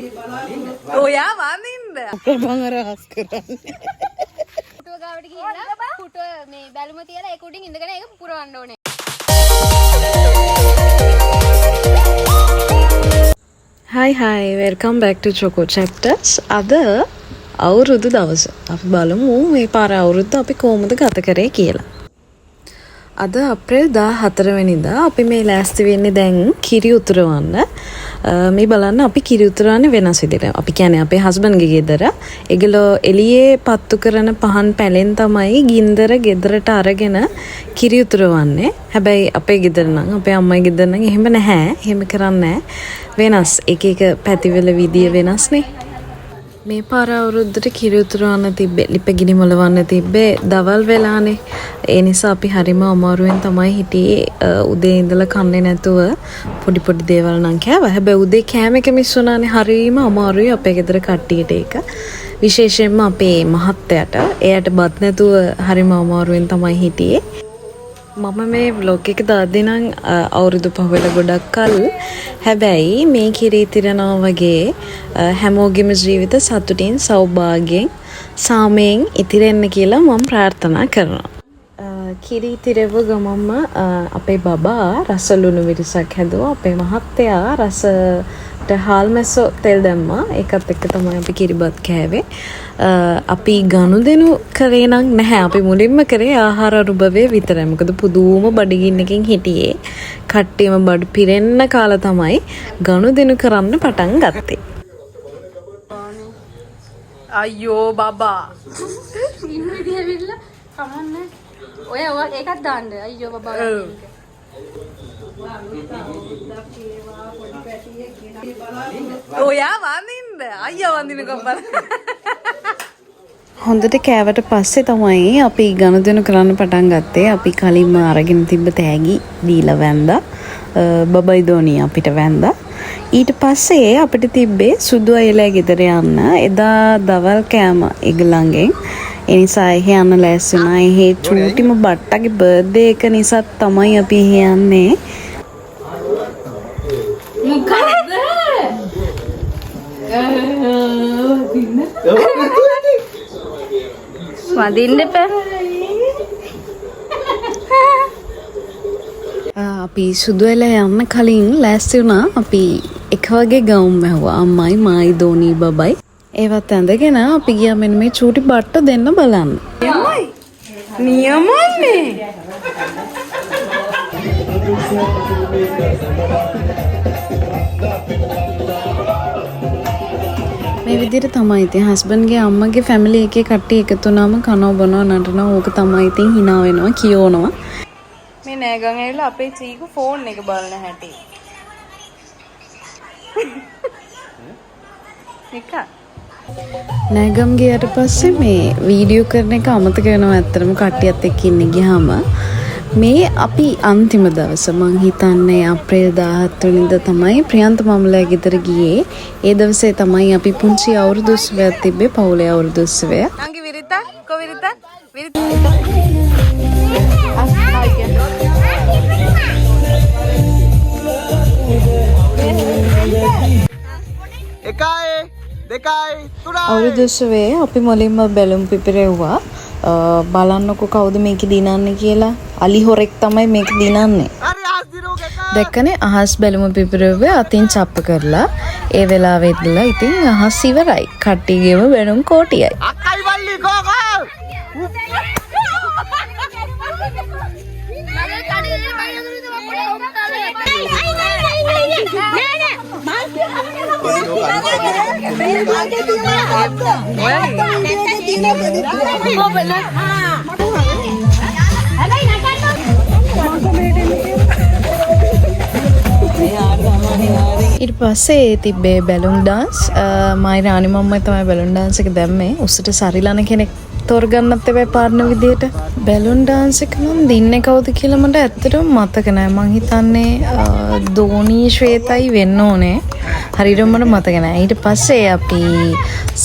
ඔයා වඳින්න. අපේ මම රහස් කරන්නේ. පුටුව ගාවට ගිහිල්ලා පුටුව මේ බැලුම තියලා ඒක උඩින් ඉඳගෙන ඒක පුරවන්න ඕනේ. Hi, welcome back to Choco Chapters. අද අවුරුදු දවස. අපි බලමු මේ පාර අවුරුද්ද අපි කොහොමද ගත කරේ කියලා. අද අප්‍රේල් 14 වෙනිදා අපි මේ ලෑස්ති වෙන්නේ දැන් කිරි උතුරවන්න. මේ බලන්න අපි කිරි උතුරවන්නේ වෙනස් විදිහට. අපි කියන්නේ අපේ හස්බන්ඩ්ගේ ගෙදර. ඒගොල්ලෝ එළියේ පත්තු කරන පහන් පැලෙන් තමයි ගින්දර ගෙදරට අරගෙන කිරි උතුරවන්නේ. හැබැයි අපේ ගෙදර නම් අපේ අම්මගේ ගෙදර නම් එහෙම නැහැ. එහෙම කරන්නේ වෙනස්. එක එක පැතිවල විදිය වෙනස්නේ. මේ පාර අවුරුද්දට කිරි උතුරවන්න තිබ්බේ ලිපගිනි මොලවන්න තිබ්බේ දවල් වෙලානේ. ඒ නිසා අපි හරිම අමාරුවෙන් තමයි හිටියේ. උදේ ඉඳලා කන්නේ නැතුව පොඩි පොඩි දේවල් නම් කෑවා. හැබැයි උදේ කෑම එක මිස් වුණානේ. හරිම අමාරුයි අපේ ගෙදර කට්ටියට ඒක. විශේෂයෙන්ම අපේ මහත්තයාට. එයාට බත් නැතුව හරිම අමාරුවෙන් තමයි හිටියේ. මම මේ vlog එක දාද්දී නම් අවුරුදු 5 වෙලා ගොඩක් කල්. හැබැයි මේ කිරි තිරනවා වගේ හැමෝගෙම ජීවිත සතුටින් සෞභාග්‍යයෙන් සාමයෙන් ඉතිරෙන්න කියලා මම ප්‍රාර්ථනා කරනවා. කිරි තිරව ගමම්ම අපේ බබා රස ලුණු මිරිසක් හැදුවා. අපේ මහත්තයා රසට හාල් මැස්සෝ තෙල් දැම්මා. ඒකත් එක්ක තමයි අපි කිරිබත් කෑවේ. අපි ගනුදෙනු කරේ නම් නැහැ. අපි මුලින්ම කරේ ආහාර අනුභවය විතරයි. මොකද පුදුම බඩගින්නකින් හිටියේ. කට්ටියම බඩ පිරෙන්න කාලා තමයි ගනුදෙනු කරන්න පටන් ගත්තේ. අයියෝ බබා. ඉන්න විදිය ඇවිල්ලා කමන්නේ. ඔය ඒකත් දාන්න. අයියෝ බබා. ඔයා වඳින්න. අයියා වඳිනකම් බලන්න. හොඳට කෑවට පස්සේ තමයි අපි ගනුදෙනු කරන්න පටන් ගත්තේ. අපි කලින්ම අරගෙන තිබ්බ තෑගි දීලා වැන්දා. බබයි දෝනි අපිට වැන්දා. ඊට පස්සේ අපිට තිබ්බේ සුදු අයලා ගෙදර යන්න. එදා දවල් කෑම ඒගොල්ලන්ගෙන්. ඒ නිසා එහෙ යන්න ලෑස්ති වුණා. එහෙ චූටිම බට්ටගේ බර්ත්ඩේ එක නිසා තමයි අපි එහෙ යන්නේ. මොකද? වදින්න එපා. අපි සුදු වෙලා යන්න කලින් ලෑස්ති වුණා. අපි එක වගේ ගවුම් ඇහුවා. අම්මයි මායි දෝනි බබයි. ඒවත් ඇඳගෙන අපි ගියා මෙන්න මේ චූටි බට්ට දෙන්න බලන්න. නියමයිනේ. මේ විදිහට තමයි ඉතින් හස්බන්ඩ්ගේ අම්මගේ ෆැමිලි එකේ කට්ටිය එකතු වුණාම කනවා බොනවා නටනවා ඕක තමයි ඉතින් hina වෙනවා කියවනවා. මේ නෑගන් ඇවිල්ලා අපේ චීකු ෆෝන් එක බලන හැටි. එක නෑගම් ගියට පස්සේ මේ වීඩියෝ කරන එක අමතක වෙනවා. ඇත්තටම කට්ටියත් එක්ක ඉන්න ගියාම මේ අපි අන්තිම දවස මං හිතන්නේ අප්‍රේල් 17 වෙනිදා තමයි ප්‍රියන්ත මමලා ගෙදර ගියේ. ඒ දවසේ තමයි අපි පුංචි අවුරුදු උත්සවයක් තිබ්බේ. පවුලේ අවුරුදු උත්සවය. නංගි විරිතා කො විරිතා අවුරුදු උත්සවයේ අපි මුලින්ම බැලුම් පිපිරෙව්වා. බලන්නකො කවුද මේක දිනන්නේ කියලා. අලි හොරෙක් තමයි මේක දිනන්නේ. දැක්කනේ අහස් බැලුම පිපිරෙව්වේ අතින් චප්ප කරලා. ඒ වෙලාවෙ ඉඳලා ඉතින් අහස් ඉවරයි. කට්ටියගේම බැලුම් කෝටියයි. අක්කයි බල්ලි ගෝ. ඊට පස්සේ තිබ්බේ බැලුම් ඩාන්ස්. මයි රාණි මම්මයි තමයි බැලුම් ඩාන්ස් එක දැම්මේ. උස්සට සරිලන කෙනෙක් තෝරගන්නත් එපා පාරන විදියට. බැලුම් ඩාන්ස් එක නම් දින්නේ කවුද කියලා මට ඇත්තටම මතක නෑ. මං හිතන්නේ දෝනි ශ්වේතයි වෙන්න ඕනේ. හරියටම මට මතක නෑ. ඊට පස්සේ අපි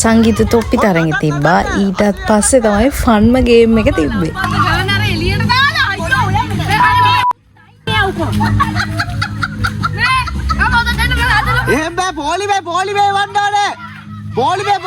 සංගීත තොප්පි තරඟ තිබ්බා. ඊටත් පස්සේ තමයි ෆන්ම ගේම් එක තිබ්බේ. එහෙම පොලිමේ වන්න ඕනේ. පොලිමේ.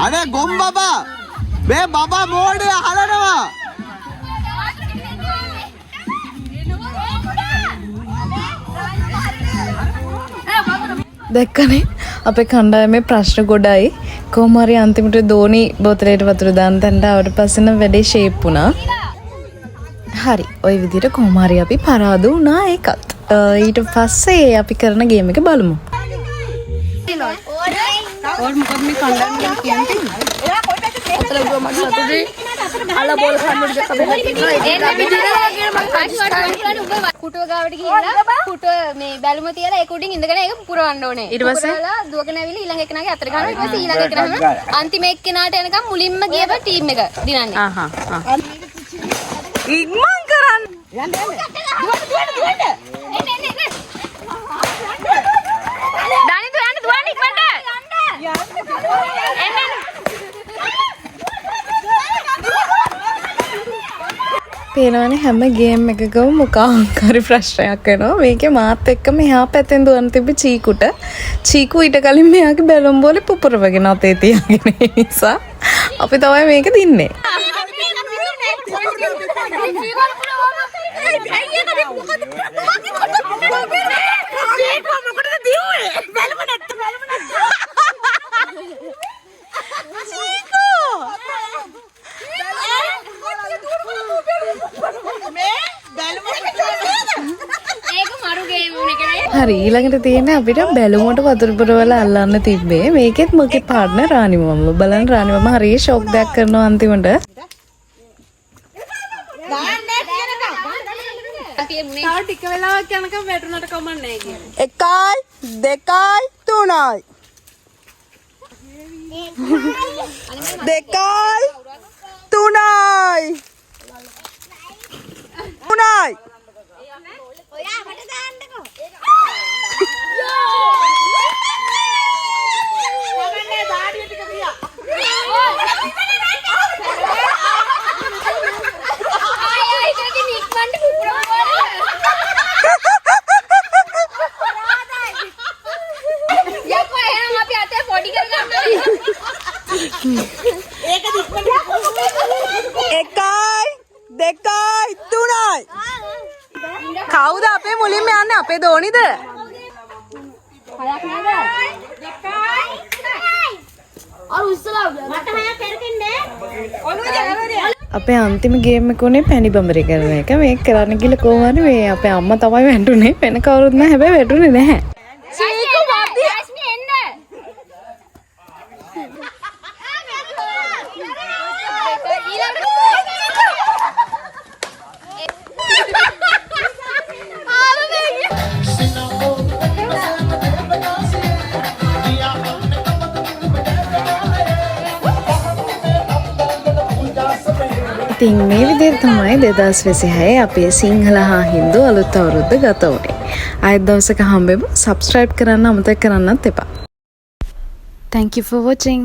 අනේ ගොම් බබා. මේ බබා මෝඩේ හලනවා. දැක්කනේ අපේ කණ්ඩායමේ ප්‍රශ්න ගොඩයි. කොහොම හරි අන්තිමට දෝනි බෝතලයට වතුර දාන්න තැනට ආවට පස්සේ නම් වැඩේ ෂේප් වුණා. හරි. ওই විදිහට කොහොම හරි අපි පරාද වුණා ඒකත්. ඊට පස්සේ අපි කරන ගේම් එක බලමු. और මොකද මේ කණ්ඩායම ගැන කියන්නේ? ඔතල ගියා මට හතුරේ අල බෝල් කන්නට දෙකම කුටුව ගාවට ගිහිල්ලා කුටුව මේ බැලුම තියලා ඒක උඩින් ඉඳගෙන ඒක පුරවන්න ඕනේ. ඊට පස්සේ දුවගෙන ඇවිල්ලා ඊළඟ එකනාගේ අතට ගන්නවා. ඊට පස්සේ ඊළඟ එකනම අන්තිම එක්කෙනාට එනකම් මුලින්ම ගියව ටීම් එක දිනන්නේ. ඉක්මන් කරන්න. එන්න. දානි දුවන්න ඉක්මනට. පේනවනේ හැම ගේම් එකකම මොකක් හරි ප්‍රශ්නයක් වෙනවා. මේකේ මාත් එක්ක මෙහා පැත්තෙන් දුවන තිබ්බ චීකු ඊට කලින් මෙයාගේ බැලුම් බෝලේ පුපුරවගෙන අතේ තියාගෙන නිසා අපි තමයි මේක දින්නේ. හරි ඊළඟට තියෙන්නේ අපිට බැලුමට වතුර පුරවලා අල්ලන්න තිබ්බේ. මේකෙත් මගේ පාර්ට්නර් රාණිමම. බලන්න රාණිමම හරිය ෂොක් දෙයක් කරනවා අන්තිමට. තව ටික වෙලාවක් යනකම් වැටුණට කමන්නේ කියන්නේ. 1 2 3යි 3යි ඔයා මට දාන්නකෝ. මමන්නේ දාඩිය ටික තියා. ආයෙ ඉතින් නික්මන්ට පුපුරවලා. යකෝ එහෙනම් අපි අතේ පොඩි කරගන්නවා. ඒක නික්මන්ට 1 2 3යි කවුද අපේ මුලින්ම යන්නේ? අපේ දෝනිද? හයක් නේද? දෙකයි. අර උස්සලා මට හයක් කරකින්නේ. අපේ අන්තිම ගේම් එක උනේ පැණි බඹරේ කරන එක. මේක කරන්න ගිහලා කොහොම හරි මේ අපේ අම්මා තමයි වැටුනේ. වෙන කවුරුත් නැහැ. හැබැයි වැටුනේ නැහැ. චීකු වාදී රශ්මි එන්න. ඉතින් මේ විදිහට තමයි 2026 අපේ සිංහල හා හින්දු අලුත් අවුරුද්ද ගත වුනේ. ආයෙත් දවසක හම්බෙමු. subscribe කරන්න අමතක කරන්නත් එපා. Thank you for watching.